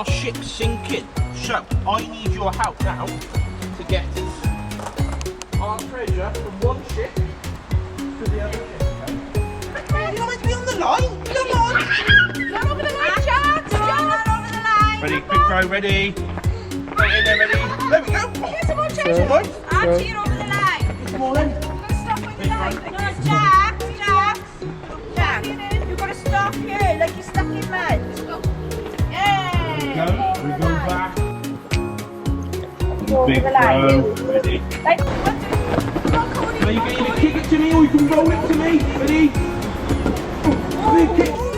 our ship's sinking. So I need your help now to get our treasure from one ship to the other ship. Okay? You're meant to be on the line. Come on. Not over the line, Jax! Not over the line! Ready, quick go, ready. Right in there, ready. There we go. Here's some more treasure! Right. Archie, you're over the line! Come on then. You've got to stop when you like. No, Jax! You've got to stop here, like you're stuck in mud. Yay! Go. We go back. Over Big the line. go. Ready. Like, Now you can either kick it to me or you can roll it to me. Ready? Big kick.